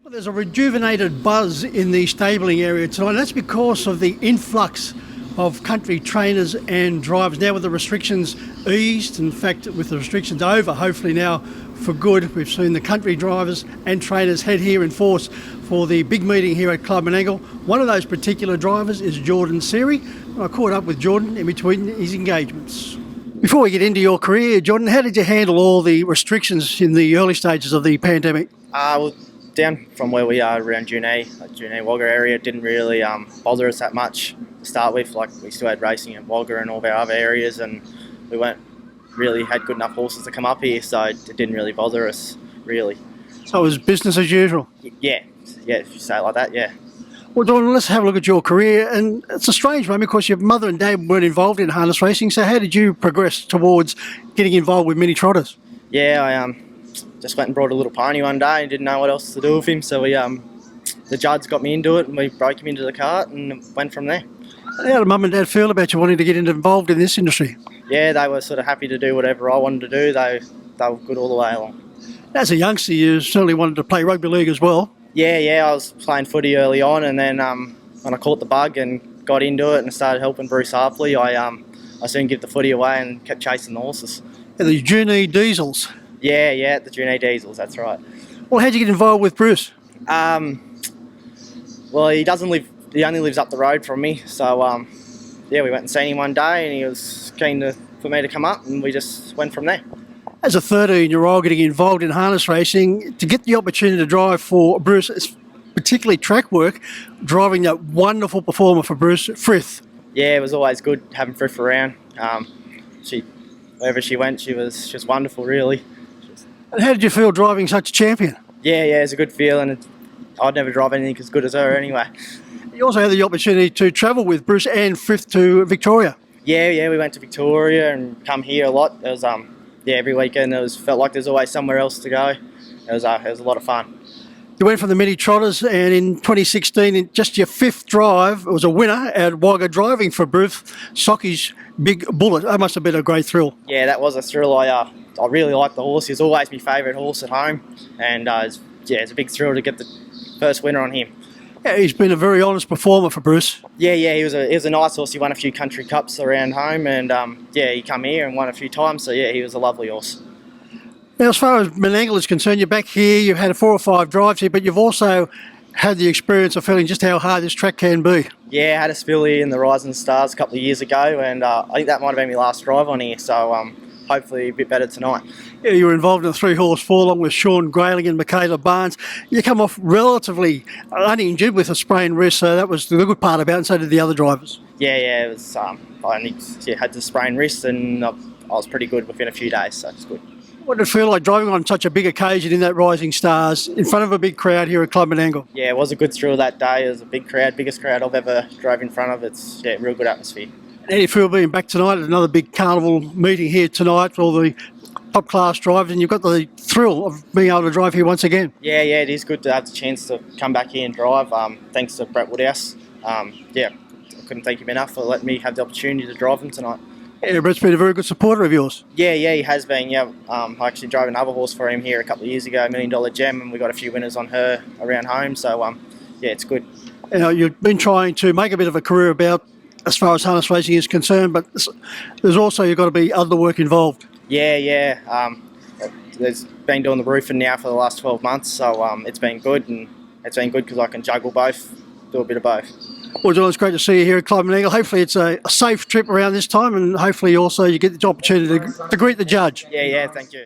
Well, there's a rejuvenated buzz in the stabling area tonight, and that's because of the influx of country trainers and drivers. Now with the restrictions eased, in fact with the restrictions over, hopefully now for good, we've seen the country drivers and trainers head here in force for the big meeting here at Club Menangle. One of those particular drivers is Jordan Seary, and I caught up with Jordan in between his engagements. Before we get into your career, Jordan, how did you handle all the restrictions in the early stages of the pandemic? Well, down from where we are around Junee Wagga area, it didn't really bother us that much to start with. Like, we still had racing at Wagga and all of our other areas, and we weren't really had good enough horses to come up here, so it didn't really bother us, really. So it was business as usual? Yeah, if you say it like that, yeah. Well, Jordan, let's have a look at your career, and it's a strange one because your mother and dad weren't involved in harness racing, so how did you progress towards getting involved with mini trotters? Yeah, I just went and brought a little pony one day and didn't know what else to do with him, so the Judds got me into it and we broke him into the cart and went from there. How did mum and dad feel about you wanting to get involved in this industry? Yeah, they were sort of happy to do whatever I wanted to do. They were good all the way along. As a youngster, you certainly wanted to play rugby league as well. Yeah, I was playing footy early on, and then when I caught the bug and got into it and started helping Bruce Harpley, I soon gave the footy away and kept chasing the horses. And the Junee Diesels? Yeah, the Junee Diesels, that's right. Well, how'd you get involved with Bruce? Well, he only lives up the road from me, so yeah, we went and seen him one day and he was keen for me to come up, and we just went from there. As a 13-year-old getting involved in harness racing, to get the opportunity to drive for Bruce, particularly track work, driving that wonderful performer for Bruce, Frith. Yeah, it was always good having Frith around. Wherever she went, she was just wonderful, really. And how did you feel driving such a champion? Yeah, it's a good feeling. I'd never drive anything as good as her anyway. You also had the opportunity to travel with Bruce and Frith to Victoria. Yeah, we went to Victoria and come here a lot. It was every weekend. Felt like there's always somewhere else to go. It was a lot of fun. You went from the mini trotters, and in 2016, in just your fifth drive, it was a winner at Wagga driving for Bruce, Socky's Big Bullet. That must have been a great thrill. Yeah, that was a thrill. I really liked the horse. He was always my favourite horse at home, and it's a big thrill to get the first winner on him. Yeah, he's been a very honest performer for Bruce. Yeah, he was a nice horse. He won a few country cups around home, and he come here and won a few times. So yeah, he was a lovely horse. Now, as far as Menangle is concerned, you're back here. You've had 4 or 5 drives here, but you've also had the experience of feeling just how hard this track can be. Yeah, I had a spill here in the Rising Stars a couple of years ago, and I think that might have been my last drive on here. So hopefully a bit better tonight. Yeah, you were involved in a 3-horse four-long with Sean Grayling and Michaela Barnes. You come off relatively uninjured with a sprained wrist, so that was the good part about it, and so did the other drivers. Yeah, it was. I only had the sprained wrist, and I was pretty good within a few days, so it's good. What did it feel like driving on such a big occasion in that Rising Stars in front of a big crowd here at Club Menangle? Yeah, it was a good thrill that day. It was a big crowd, biggest crowd I've ever drove in front of. It's a real good atmosphere. How do you feel being back tonight at another big carnival meeting here tonight for all the top class drivers, and you've got the thrill of being able to drive here once again? Yeah, it is good to have the chance to come back here and drive. Thanks to Brett Woodhouse. I couldn't thank him enough for letting me have the opportunity to drive him tonight. Yeah, Brett's been a very good supporter of yours. Yeah, he has been. Yeah, I actually drove another horse for him here a couple of years ago, $1 Million Gem, and we got a few winners on her around home. So it's good. You've been trying to make a bit of a career about as far as harness racing is concerned, but there's also you've got to be other work involved. Yeah. There's been doing the roofing now for the last 12 months, so it's been good, and it's been good because I can juggle both, do a bit of both. Well, John, it's great to see you here at Club Menangle. Hopefully it's a safe trip around this time, and hopefully also you get the opportunity to greet the judge. Yeah, thank you.